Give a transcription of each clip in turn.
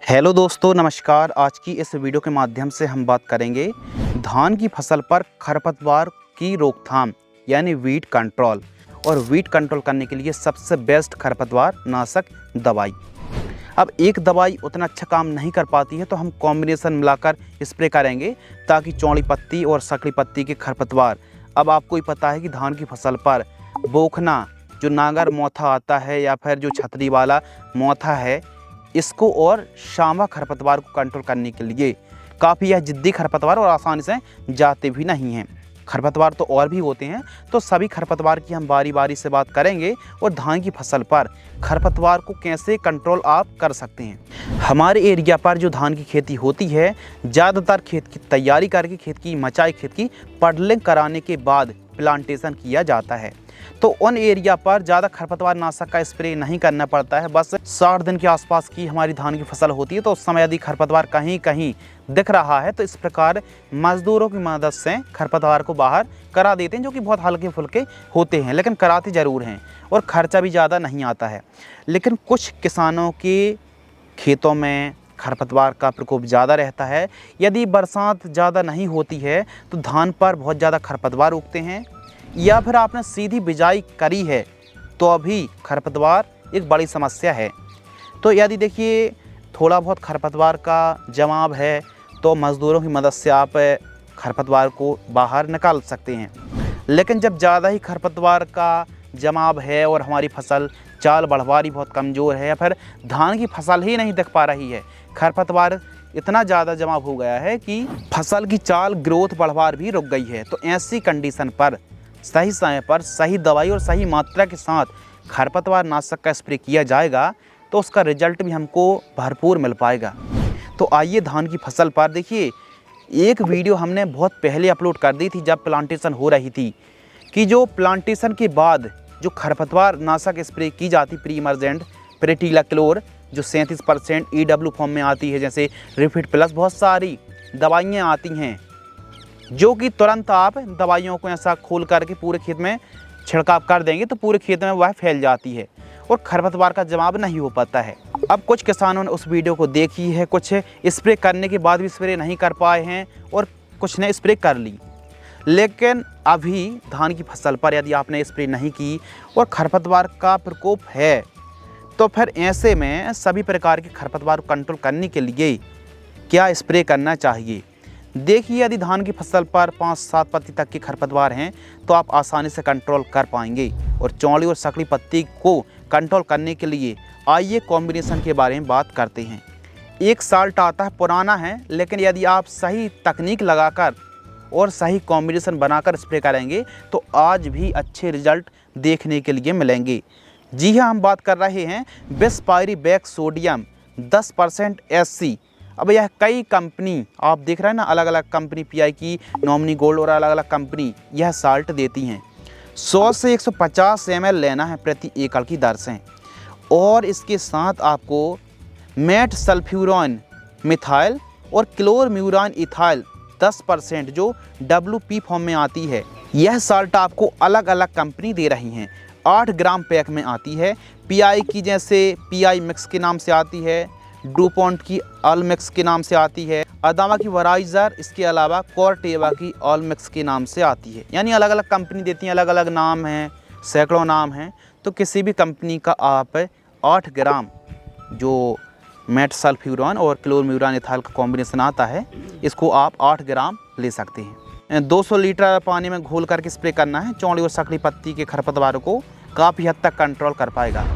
Hello दोस्तों, नमस्कार। आज की इस वीडियो के माध्यम से हम बात करेंगे धान की फसल पर खरपतवार की रोकथाम यानी वीड कंट्रोल। और वीड कंट्रोल करने के लिए सबसे बेस्ट खरपतवार नाशक दवाई। अब एक दवाई उतना अच्छा काम नहीं कर पाती है तो हम कॉम्बिनेशन मिलाकर स्प्रे करेंगे ताकि चौड़ी पत्ती और सकड़ी पत्ती के खरपतवार। अब आपको ही पता है कि धान की फसल पर बोखना जो नागर मोथा आता है या फिर जो छतरी वाला मोथा है, इसको और शामा खरपतवार को कंट्रोल करने के लिए काफ़ी यह जिद्दी खरपतवार और आसानी से जाते भी नहीं हैं। खरपतवार तो और भी होते हैं, तो सभी खरपतवार की हम बारी बारी से बात करेंगे और धान की फसल पर खरपतवार को कैसे कंट्रोल आप कर सकते हैं। हमारे एरिया पर जो धान की खेती होती है, ज़्यादातर खेत की तैयारी करके खेत की मचाई, खेत की पडलिंग कराने के बाद प्लांटेशन किया जाता है। तो उन एरिया पर ज़्यादा खरपतवार नाशक का स्प्रे नहीं करना पड़ता है। बस 60 दिन के आसपास की हमारी धान की फसल होती है, तो उस समय यदि खरपतवार कहीं कहीं दिख रहा है तो इस प्रकार मजदूरों की मदद से खरपतवार को बाहर करा देते हैं, जो कि बहुत हल्के फुल्के होते हैं, लेकिन कराते ज़रूर हैं और खर्चा भी ज़्यादा नहीं आता है। लेकिन कुछ किसानों के खेतों में खरपतवार का प्रकोप ज़्यादा रहता है। यदि बरसात ज़्यादा नहीं होती है तो धान पर बहुत ज़्यादा खरपतवार उगते हैं, या फिर आपने सीधी बिजाई करी है तो अभी खरपतवार एक बड़ी समस्या है। तो यदि देखिए थोड़ा बहुत खरपतवार का जमाव है तो मज़दूरों की मदद से आप खरपतवार को बाहर निकाल सकते हैं। लेकिन जब ज़्यादा ही खरपतवार का जमाव है और हमारी फसल चाल बढ़वारी बहुत कमज़ोर है या फिर धान की फसल ही नहीं दिख पा रही है, खरपतवार इतना ज़्यादा जमाव हो गया है कि फसल की चाल ग्रोथ बढ़वार भी रुक गई है, तो ऐसी कंडीशन पर सही समय पर सही दवाई और सही मात्रा के साथ खरपतवार नाशक का स्प्रे किया जाएगा तो उसका रिजल्ट भी हमको भरपूर मिल पाएगा। तो आइए धान की फसल पर देखिए, एक वीडियो हमने बहुत पहले अपलोड कर दी थी जब प्लांटेशन हो रही थी, कि जो प्लांटेशन के बाद जो खरपतवार नाशक स्प्रे की जाती प्री इमर्जेंट प्रेटिलाक्लोर जो 37% EW फॉर्म में आती है, जैसे रिफिट प्लस, बहुत सारी दवाइयाँ आती हैं जो कि तुरंत आप दवाइयों को ऐसा खोल करके पूरे खेत में छिड़काव कर देंगे तो पूरे खेत में वह फैल जाती है और खरपतवार का जवाब नहीं हो पाता है। अब कुछ किसानों ने उस वीडियो को देखी है, कुछ स्प्रे करने के बाद भी स्प्रे नहीं कर पाए हैं और कुछ ने स्प्रे कर ली। लेकिन अभी धान की फसल पर यदि आपने स्प्रे नहीं की और खरपतवार का प्रकोप है तो फिर ऐसे में सभी प्रकार के खरपतवार को कंट्रोल करने के लिए क्या स्प्रे करना चाहिए। देखिए, यदि धान की फसल पर 5-7 पत्ती तक के खरपतवार हैं तो आप आसानी से कंट्रोल कर पाएंगे। और चौड़ी और सकड़ी पत्ती को कंट्रोल करने के लिए आइए कॉम्बिनेशन के बारे में बात करते हैं। एक साल्ट आता है, पुराना है, लेकिन यदि आप सही तकनीक लगाकर और सही कॉम्बिनेशन बनाकर स्प्रे करेंगे तो आज भी अच्छे रिजल्ट देखने के लिए मिलेंगे। जी हाँ, हम बात कर रहे हैं बिसपायरीबैक सोडियम 10% SC। अब यह कई कंपनी आप देख रहे हैं ना, अलग अलग कंपनी PI की, नॉमिनी गोल्ड और अलग अलग कंपनी यह साल्ट देती हैं। 100 से 150 ml लेना है प्रति एकड़ की दर से। और इसके साथ आपको मेट सल्फ्यूरॉन मिथाइल और क्लोरम्यूरान इथाइल 10% जो WP फॉर्म में आती है, यह साल्ट आपको अलग अलग कंपनी दे रही हैं। 8 ग्राम पैक में आती है। PI की जैसे PI मिक्स के नाम से आती है, डुपॉन्ट की ऑल मिक्स के नाम से आती है, अदामा की वराइजर, इसके अलावा कॉर्टेवा की ऑल मिक्स के नाम से आती है। यानी अलग अलग कंपनी देती हैं, अलग अलग नाम हैं, सैकड़ों नाम हैं। तो किसी भी कंपनी का आप 8 ग्राम जो मेट सल्फ्यूरॉन और क्लोरम्यूरान इथाइल का कॉम्बिनेशन आता है, इसको आप 8 ग्राम ले सकते हैं। 200 लीटर पानी में घोल करके स्प्रे करना है। चौड़ी और सकड़ी पत्ती के खरपतवारों को काफ़ी हद तक कंट्रोल कर पाएगा।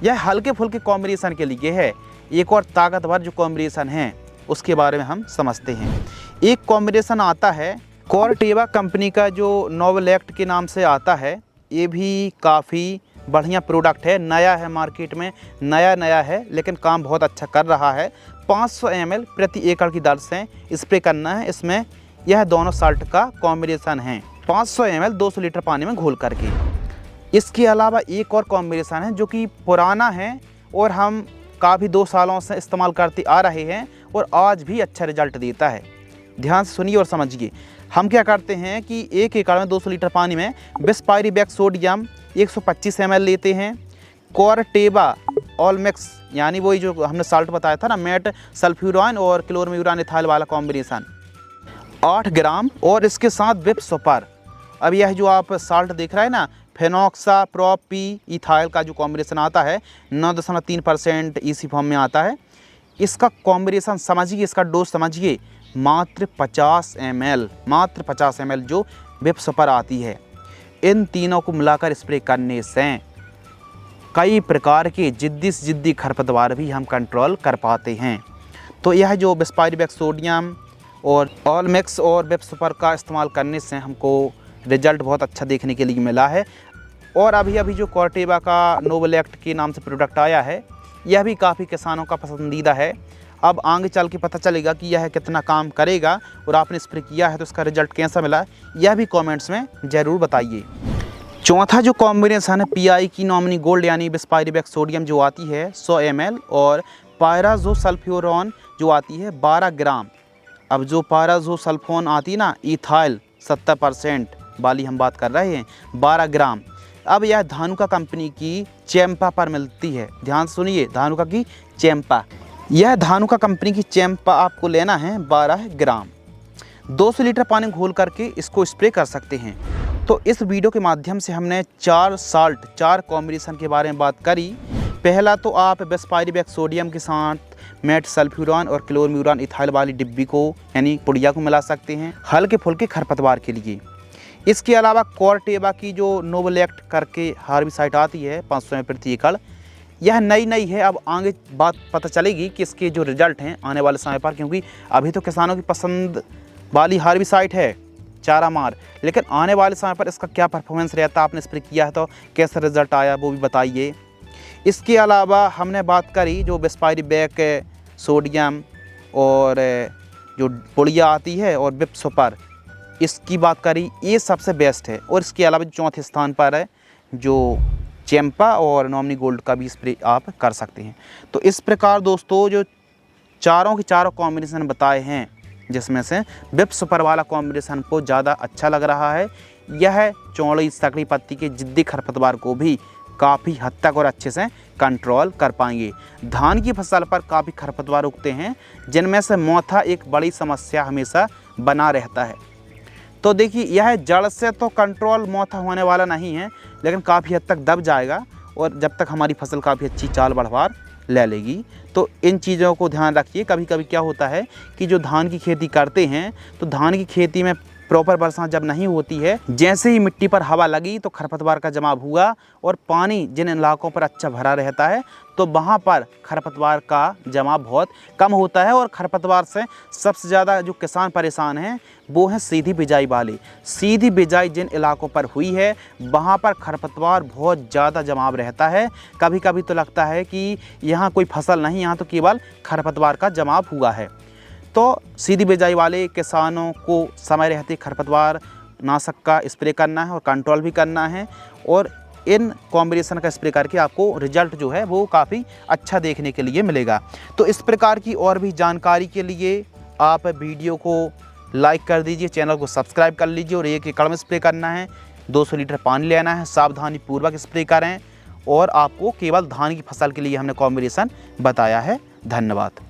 यह हल्के फुल्के कॉम्बिनेशन के लिए है। एक और ताकतवर जो कॉम्बिनेशन है उसके बारे में हम समझते हैं। एक कॉम्बिनेशन आता है कॉर्टेवा कंपनी का जो नोवेलेक्ट के नाम से आता है। ये भी काफ़ी बढ़िया प्रोडक्ट है, नया है, मार्केट में नया है, लेकिन काम बहुत अच्छा कर रहा है। 500 ml प्रति एकड़ की दर से स्प्रे करना है। इसमें यह दोनों साल्ट का कॉम्बिनेशन है। 500 ml 200 लीटर पानी में घोल करके। इसके अलावा एक और कॉम्बिनेशन है जो कि पुराना है और हम काफ़ी 2 सालों से इस्तेमाल करते आ रहे हैं और आज भी अच्छा रिजल्ट देता है। ध्यान से सुनिए और समझिए। हम क्या करते हैं कि 1 एकड़ में 200 लीटर पानी में बिसपायरीबैक सोडियम 125 ml लेते हैं। कॉर्टेवा ऑल मिक्स यानी वही जो हमने साल्ट बताया था ना, मेट सल्फ्यूरान और क्लोरम्यूरान इथाइल वाला कॉम्बिनेशन 8 ग्राम, और इसके साथ बिप सुपर। अब यह जो आप साल्ट देख रहे हैं ना, फेनोक्सा प्रोपी इथाइल का जो कॉम्बिनेशन आता है 9.3% ईसी फॉर्म में आता है। इसका कॉम्बिनेशन समझिए, इसका डोज समझिए, मात्र 50 ml, मात्र 50 ml जो बिप सुपर आती है। इन तीनों को मिलाकर स्प्रे करने से कई प्रकार के जिद्दी से जिद्दी खरपतवार भी हम कंट्रोल कर पाते हैं। तो यह जो बिस्पायरिक सोडियम और ऑल मिक्स और बिप सुपर का इस्तेमाल करने से हमको रिजल्ट बहुत अच्छा देखने के लिए मिला है। और अभी जो कॉर्टेवा का नोबल एक्ट के नाम से प्रोडक्ट आया है, यह भी काफ़ी किसानों का पसंदीदा है। अब आगे चल के पता चलेगा कि यह कितना काम करेगा, और आपने स्प्रे किया है तो इसका रिजल्ट कैसा मिला, यह भी कमेंट्स में ज़रूर बताइए। चौथा जो कॉम्बिनेशन है PI की नॉमिनी गोल्ड यानी बिस्पायरिक सोडियम जो आती है 100 ml, और पायराजोसल्फ्यूरॉन जो आती है 12 ग्राम। अब जो पायराजोसल्फोन आती है ना इथाइल 70% वाली हम बात कर रहे हैं, 12 ग्राम। अब यह धानुका कंपनी की चैंपा पर मिलती है। ध्यान से सुनिए, धानुका की चैंपा, यह धानुका कंपनी की चैंपा आपको लेना है 12 ग्राम। 200 लीटर पानी घोल करके इसको स्प्रे कर सकते हैं। तो इस वीडियो के माध्यम से हमने 4 कॉम्बिनेशन के बारे में बात करी। पहला तो आप बिस्पायरिक सोडियम के साथ मेट सल्फ्यूरान और क्लोरम्यूरान इथाइल वाली डिब्बी को यानी पुड़िया को मिला सकते हैं हल्के फुल्के खरपतवार के लिए। इसके अलावा कॉर्टेवा की जो नोबल एक्ट करके हार्बिसाइड आती है 500 ml प्रति एकड़, यह नई है। अब आगे बात पता चलेगी कि इसके जो रिजल्ट हैं आने वाले समय पर, क्योंकि अभी तो किसानों की पसंद वाली हार्बिसाइड है चारा मार, लेकिन आने वाले समय पर इसका क्या परफॉर्मेंस रहता है, आपने स्प्रे किया है तो कैसा रिजल्ट आया वो भी बताइए। इसके अलावा हमने बात करी जो बिस्पायरिक सोडियम और जो पुड़िया आती है और बिप सुपर, इसकी बात करी, ये सबसे बेस्ट है। और इसके अलावा चौथे स्थान पर है जो चैंपा और नॉमिनी गोल्ड का भी स्प्रे आप कर सकते हैं। तो इस प्रकार दोस्तों जो चारों के चारों कॉम्बिनेशन बताए हैं, जिसमें से बिप सुपर वाला कॉम्बिनेशन को ज़्यादा अच्छा लग रहा है। यह चौड़ी सकड़ी पत्ती के जिद्दी खरपतवार को भी काफ़ी हद तक और अच्छे से कंट्रोल कर पाएंगे। धान की फसल पर काफ़ी खरपतवार उगते हैं, जिनमें से मोथा एक बड़ी समस्या हमेशा बना रहता है। तो देखिए, यह जड़ से तो कंट्रोल मोथा होने वाला नहीं है, लेकिन काफ़ी हद तक दब जाएगा, और जब तक हमारी फसल काफ़ी अच्छी चाल बढ़वार ले लेगी। तो इन चीज़ों को ध्यान रखिए। कभी कभी क्या होता है कि जो धान की खेती करते हैं, तो धान की खेती में प्रॉपर बरसात जब नहीं होती है, जैसे ही मिट्टी पर हवा लगी तो खरपतवार का जमाव हुआ, और पानी जिन इलाकों पर अच्छा भरा रहता है तो वहाँ पर खरपतवार का जमाव बहुत कम होता है। और खरपतवार से सबसे ज़्यादा जो किसान परेशान हैं वो हैं सीधी बिजाई वाले। सीधी बिजाई जिन इलाकों पर हुई है वहाँ पर खरपतवार बहुत ज़्यादा जमाव रहता है। कभी कभी तो लगता है कि यहाँ कोई फसल नहीं, यहाँ तो केवल खरपतवार का जमाव हुआ है। तो सीधी बिजाई वाले किसानों को समय रहते खरपतवार नाशक का स्प्रे करना है और कंट्रोल भी करना है, और इन कॉम्बिनेशन का स्प्रे करके आपको रिजल्ट जो है वो काफ़ी अच्छा देखने के लिए मिलेगा। तो इस प्रकार की और भी जानकारी के लिए आप वीडियो को लाइक कर दीजिए, चैनल को सब्सक्राइब कर लीजिए, और 1 एकड़ में स्प्रे करना है, 200 लीटर पानी लेना है, सावधानी पूर्वक स्प्रे करें। और आपको केवल धान की फसल के लिए हमने कॉम्बिनेशन बताया है। धन्यवाद।